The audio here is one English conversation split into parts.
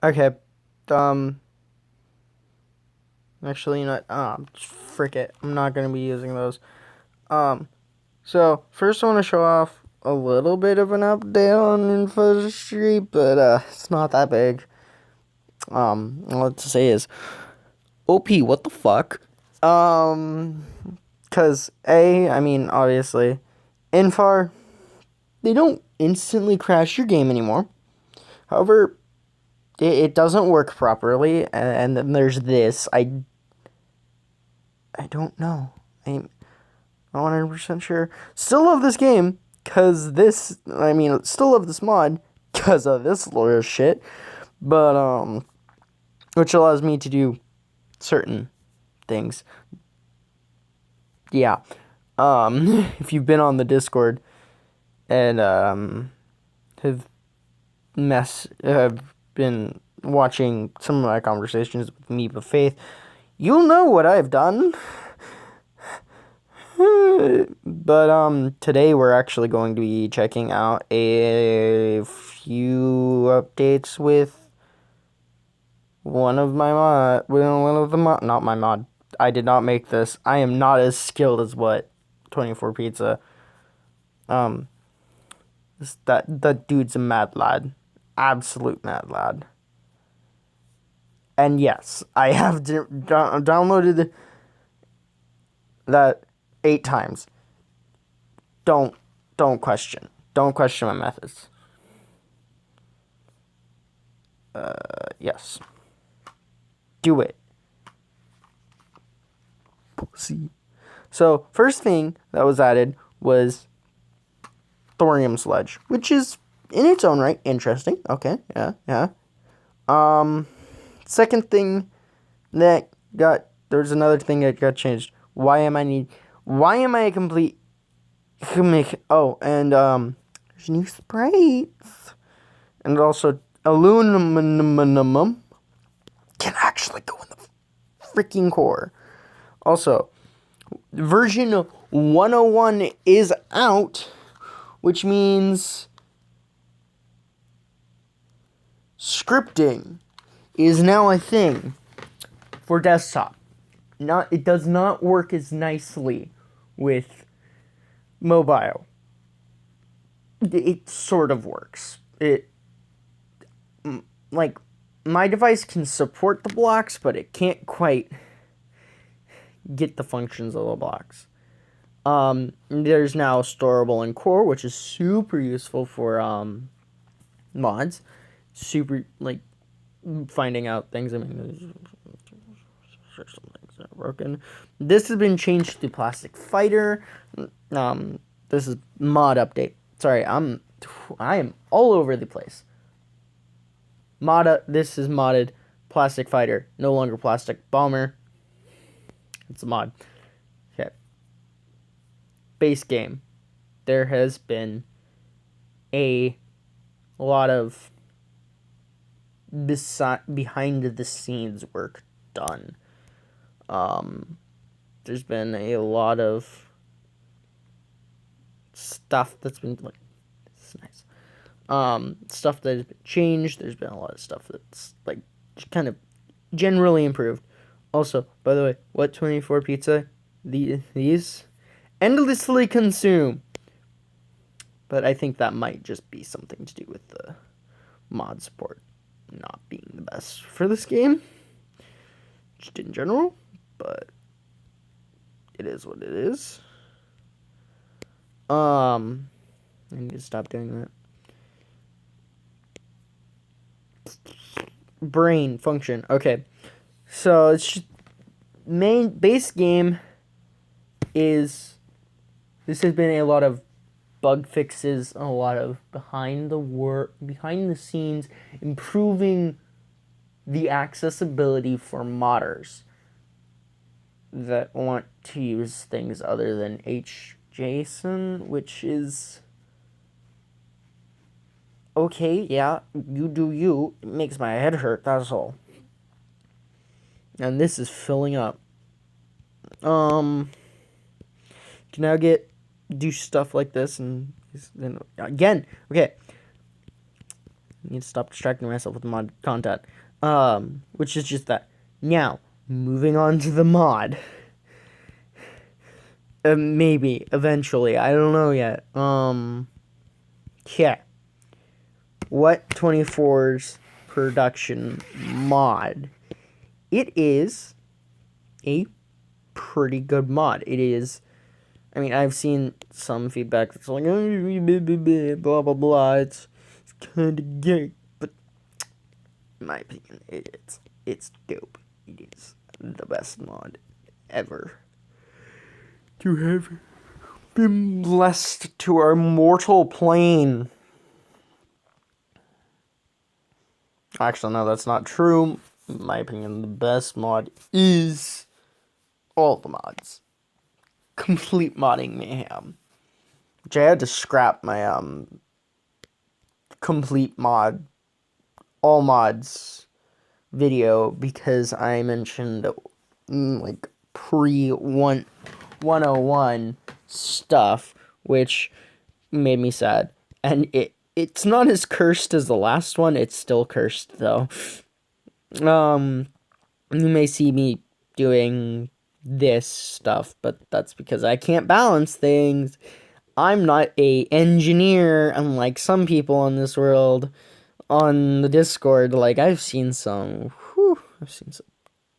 Okay. Um. Actually, you know what? Frick it. I'm not gonna be using those. So first I want to show off a little bit of an update on Industry, but it's not that big. What to say is, OP, what the fuck? Cause I mean, obviously, Infar, they don't instantly crash your game anymore. However, it doesn't work properly, and then there's this. I don't know. I'm not 100% sure. Still love this game, still love this mod, cause of this lawyer shit. But, which allows me to do certain things. Yeah. If you've been on the Discord and, have been watching some of my conversations with me with Faith, you'll know what I've done. But today we're actually going to be checking out a few updates with one of the mod. Not my mod. I did not make this. I am not as skilled as what 24 Pizza. That dude's a mad lad, absolute mad lad. And yes, I have downloaded that 8 times. Don't question. Don't question my methods. Yes. Do it. Pussy. So, first thing that was added was thorium sludge, which is in its own right interesting. Okay, yeah. Second thing there's another thing that got changed. Why am I a complete there's new sprites. And also aluminum can actually go in the freaking core. Also, version 101 is out, which means scripting is now a thing for desktop. It does not work as nicely with mobile. It sort of works. Like, my device can support the blocks, but it can't quite get the functions of the blocks. There's now storable in core, which is super useful for mods. Super, like, finding out things. I mean, there's some things that are broken. This has been changed to plastic fighter. This is mod update. Sorry, I am all over the place. This is modded plastic fighter, no longer plastic bomber. It's a mod. Okay. Base game. There has been a lot of behind the scenes work done. There's been a lot of stuff that's been like, this is nice. Stuff that has been changed. There's been a lot of stuff that's like kind of generally improved. Also, by the way, what 24 Pizza? These endlessly consume. But I think that might just be something to do with the mod support not being the best for this game, just in general. But it is what it is. I need to stop doing that. Brain function. Okay, so it's just main base game is. This has been a lot of bug fixes, a lot of behind the scenes, improving the accessibility for modders that want to use things other than HJSON, which is okay, yeah, you do you. It makes my head hurt, that's all. And this is filling up. Can now do stuff like this and again, okay. need to stop distracting myself with mod content. Which is just that. Now, moving on to the mod. Maybe, eventually. I don't know yet. Yeah. What 24's production mod? It is a pretty good mod. It is, I mean, I've seen some feedback that's like, blah, blah, blah, it's kind of gay, but in my opinion, it's dope. It is the best mod ever to have been blessed to our mortal plane. Actually, no, that's not true. In my opinion, the best mod is all the mods. Complete modding mayhem. Which I had to scrap my complete mod, all mods video because I mentioned like pre-101 stuff, which made me sad. And it's not as cursed as the last one. It's still cursed though. You may see me doing this stuff, but that's because I can't balance things. I'm not a engineer, unlike some people in this world on the Discord. Like, I've seen some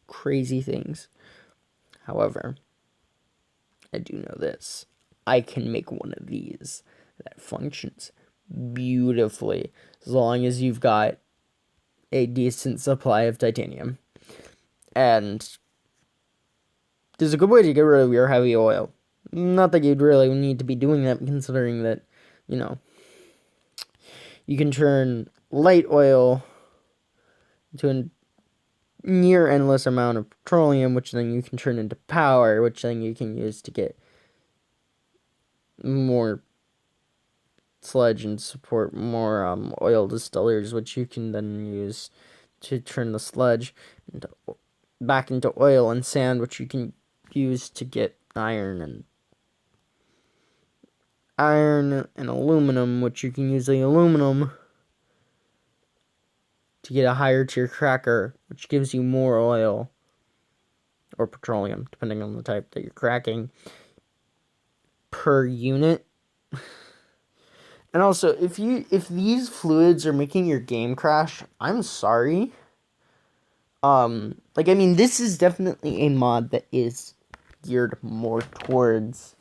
crazy things. However, I do know this. I can make one of these that functions beautifully as long as you've got a decent supply of titanium. And there's a good way to get rid of your heavy oil. Not that you'd really need to be doing that, considering that, you know, you can turn light oil to a near endless amount of petroleum, which then you can turn into power, which then you can use to get more sludge and support more oil distillers, which you can then use to turn the sludge back into oil and sand, which you can use to get iron and aluminum, which you can use the aluminum to get a higher tier cracker, which gives you more oil or petroleum, depending on the type that you're cracking, per unit. And also, if these fluids are making your game crash, I'm sorry. Like, I mean, this is definitely a mod that is geared more towards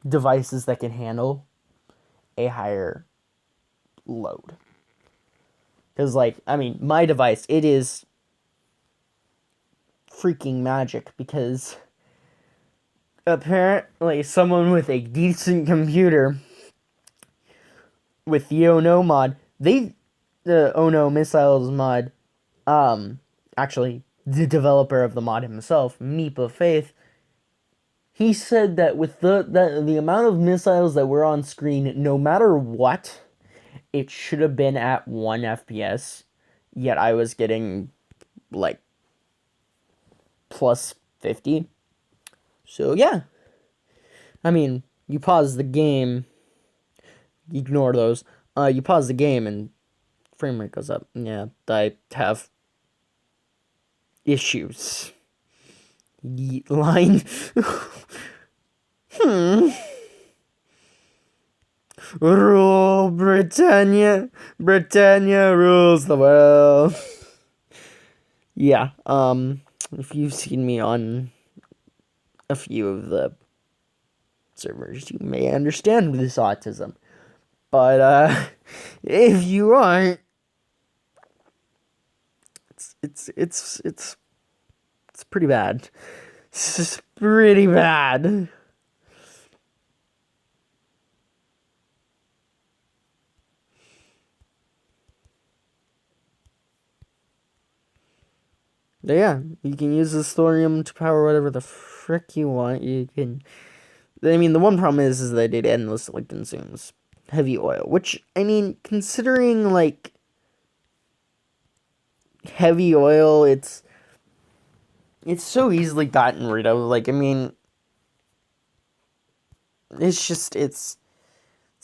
devices that can handle a higher load. Because, like, I mean, my device, it is freaking magic because apparently someone with a decent computer with the Ono mod, the Ono Missiles mod, actually, the developer of the mod himself, Meep of Faith, he said that with the amount of missiles that were on screen, no matter what, it should have been at 1 FPS, yet I was getting, like, plus 50. So, yeah. I mean, you pause the game, ignore those, you pause the game and frame rate goes up. Yeah, I have issues. Yeet line. Rule Britannia. Britannia rules the world. Yeah, if you've seen me on a few of the servers, you may understand this autism. But, if you aren't, it's pretty bad. It's pretty bad. But yeah, you can use this thorium to power whatever the frick you want. You can, I mean, the one problem is that it endlessly consumes heavy oil, which, I mean, considering, like, heavy oil, it's so easily gotten rid of. Like, I mean, it's just it's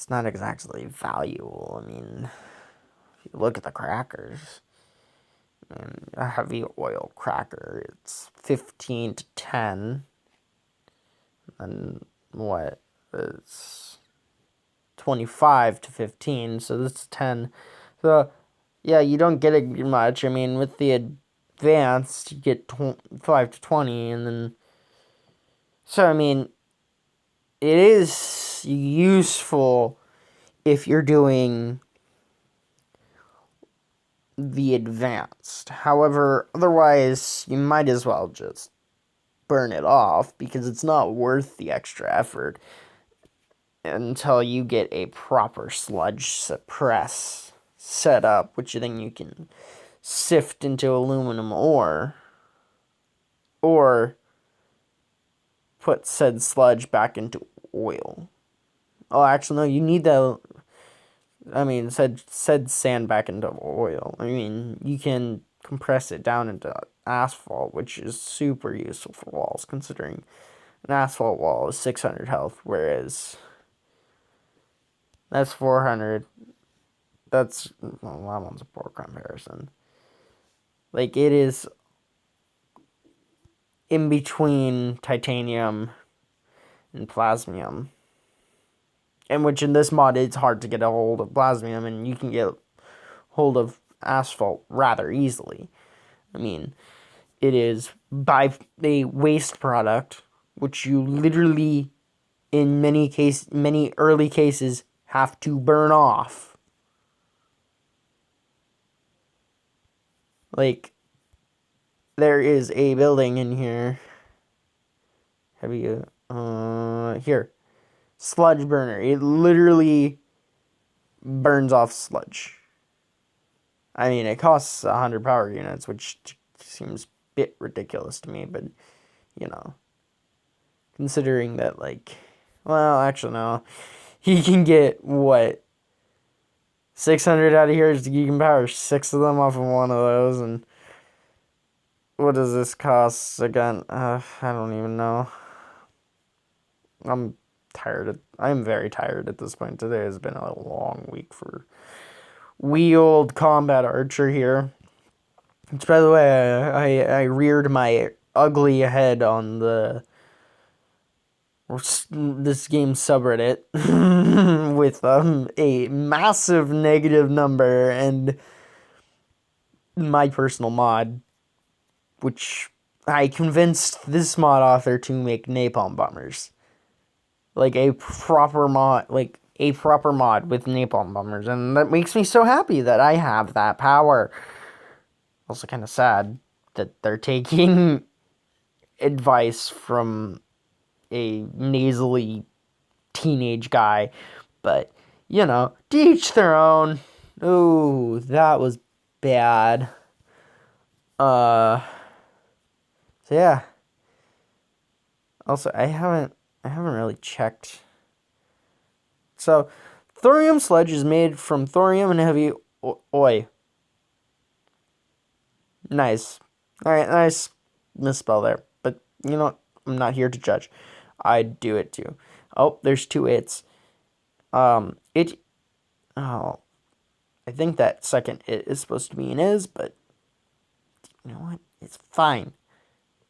not exactly valuable. I mean, if you look at the crackers, and a heavy oil cracker, it's 15 to 10, and what is 25 to 15, so this is 10. So yeah, you don't get it much. I mean, with the advanced, you get 5 to 20, and then so I mean, it is useful if you're doing the advanced. However, otherwise, you might as well just burn it off because it's not worth the extra effort until you get a proper sludge suppress set up, which then you can sift into aluminum ore or put said sludge back into oil. Oh, actually, no, you need the. I mean, said sand back into oil. I mean, you can compress it down into asphalt, which is super useful for walls, considering an asphalt wall is 600 health, whereas that's 400. That's, well, that one's a poor comparison. Like, it is in between titanium and plasmium. And which in this mod, it's hard to get a hold of plasmium, and you can get hold of asphalt rather easily. I mean, it is by a waste product, which you literally, in many early cases, have to burn off. Like, there is a building in here. Have you, here. Sludge burner. It literally burns off sludge. I mean, it costs 100 power units, which seems a bit ridiculous to me, but, you know, considering that, like, well, actually, no. He can get, what, 600 out of here? You can power 6 of them off of one of those, and what does this cost again? I don't even know. I'm tired. I'm very tired at this point. Today has been a long week for wheeled combat archer here. Which, by the way, I reared my ugly head on this game subreddit with a massive negative number and my personal mod, which I convinced this mod author to make napalm bombers. Like a proper mod, with napalm bombers, and that makes me so happy that I have that power. Also kind of sad that they're taking advice from a nasally teenage guy, but you know, to each their own. Ooh, that was bad. So yeah. Also, I haven't really checked. So, thorium sludge is made from thorium and heavy oi. Nice. Alright, nice misspell there. But, you know what? I'm not here to judge. I'd do it too. Oh, there's 2 its. Oh, I think that second it is supposed to be an is, but you know what? It's fine.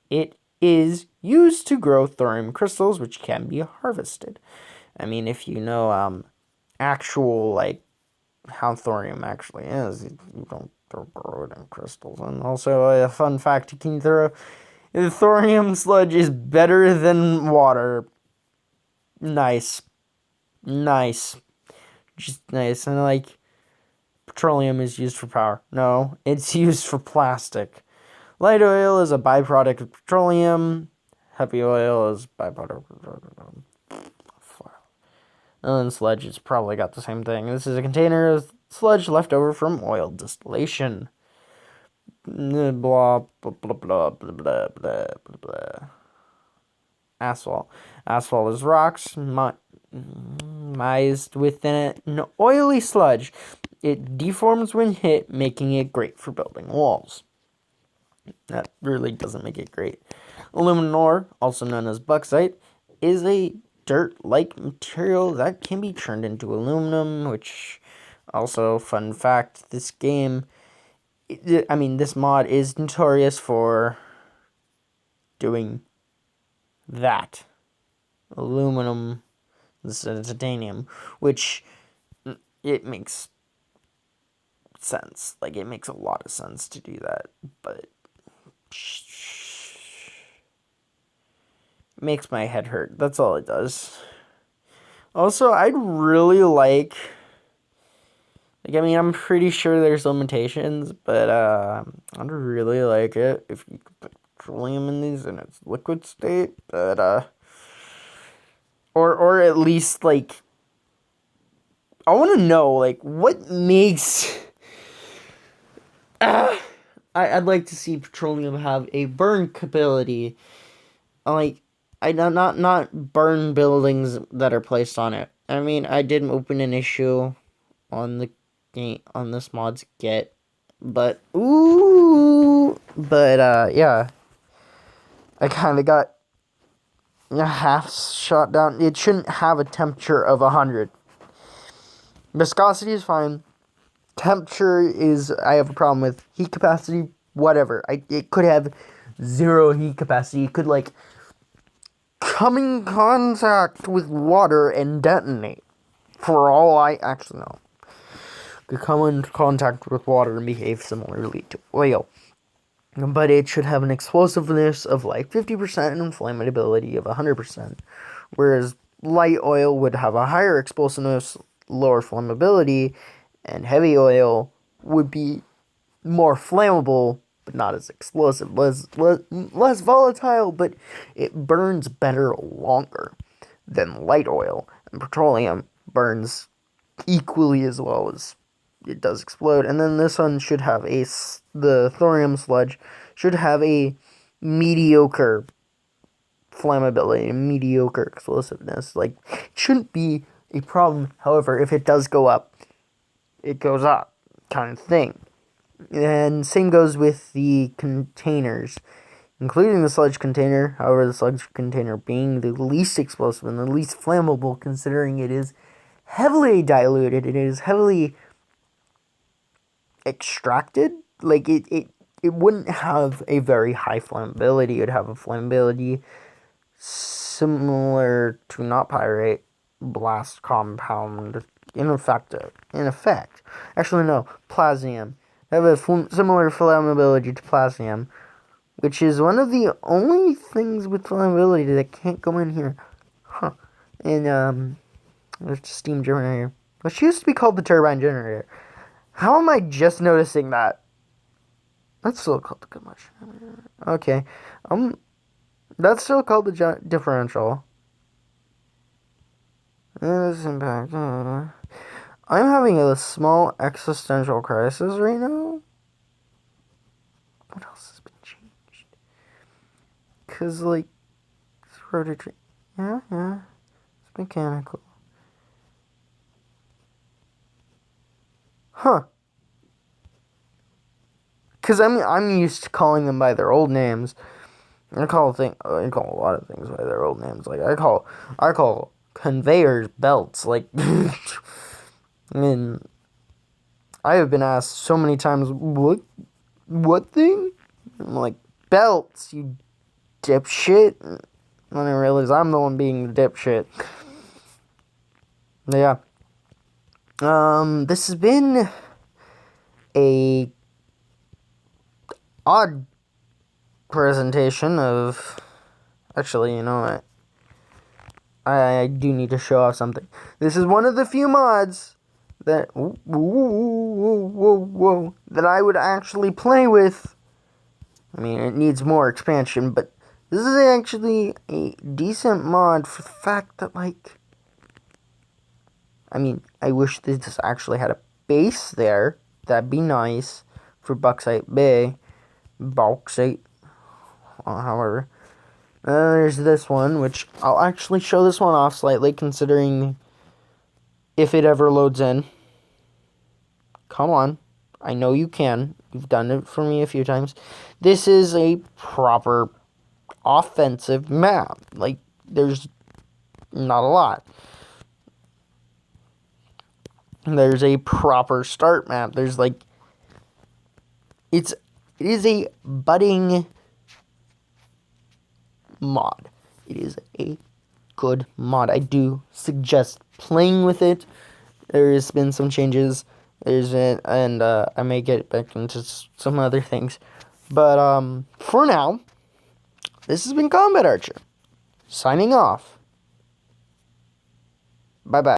It is used to grow thorium crystals, which can be harvested. I mean, if you know, actual, like, how thorium actually is, you don't grow it in crystals. And also, a fun fact, you can throw thorium sludge is better than water. Nice. Just nice. And, like, petroleum is used for power. No, it's used for plastic. Light oil is a byproduct of petroleum. Heavy oil is byproduct of petroleum. And then sludge has probably got the same thing. This is a container of sludge left over from oil distillation. Blah, blah, blah, blah, blah, blah, blah, blah. Asphalt. Asphalt is rocks mized within an oily sludge. It deforms when hit, making it great for building walls. That really doesn't make it great. Aluminum ore, also known as bauxite, is a dirt-like material that can be turned into aluminum, which also, fun fact, this mod is notorious for doing that. Aluminum instead of titanium, which it makes sense. Like, it makes a lot of sense to do that, but it makes my head hurt. That's all it does. Also, I'd really like, I mean, I'm pretty sure there's limitations, but I'd really like it if you could put petroleum in these in its liquid state, but or at least, like, I want to know, like, what makes I'd like to see petroleum have a burn capability, like, not burn buildings that are placed on it. I mean, I did open an issue on the game on this mod's get, but yeah, I kind of got half shot down. It shouldn't have a temperature of 100. Viscosity is fine. Temperature is, I have a problem with. Heat capacity, whatever. It could have 0 heat capacity. It could, like, come in contact with water and detonate. For all I actually know. Could come in contact with water and behave similarly to oil. But it should have an explosiveness of like 50% and flammability of 100%. Whereas light oil would have a higher explosiveness, lower flammability, and heavy oil would be more flammable, but not as explosive, less volatile, but it burns better longer than light oil. And petroleum burns equally as well as it does explode. And then this one should have the thorium sludge should have a mediocre flammability, mediocre explosiveness. Like, it shouldn't be a problem. However, if it does go up, it goes up, kind of thing. And same goes with the containers, including the sludge container. However, the sludge container being the least explosive and the least flammable, considering it is heavily diluted, it is heavily extracted. Like, it wouldn't have a very high flammability. It would have a flammability similar to not pyrite blast compound in effect. Actually, no, plasmium. They have a similar flammability to plasmium, which is one of the only things with flammability that can't go in here. Huh. And there's a steam generator, which used to be called the turbine generator. How am I just noticing that? That's still called the combustion generator. Okay. That's still called the differential. This impact. I'm having a small existential crisis right now. What else has been changed? Cause, like, it's rotary. Yeah, it's mechanical. Huh. Because I'm used to calling them by their old names. I call a lot of things by their old names. Like, I call conveyors belts. Like, I mean, I have been asked so many times, what thing? I'm like, belts, you dipshit. And then I realize I'm the one being the dipshit. Yeah. This has been a odd presentation of. Actually, you know what? I do need to show off something. This is one of the few mods that that I would actually play with. I mean, it needs more expansion, but this is actually a decent mod for the fact that, like, I mean, I wish this actually had a base there. That'd be nice for Bauxite Bay. Bauxite. However. There's this one, which I'll actually show this one off slightly, considering if it ever loads in. Come on. I know you can. You've done it for me a few times. This is a proper offensive map. Like, there's not a lot. There's a proper start map. There's like, it is a budding mod. It is a good mod. I do suggest playing with it. There's been some changes. And I may get back into some other things. But for now, this has been Combat Archer, signing off. Bye-bye.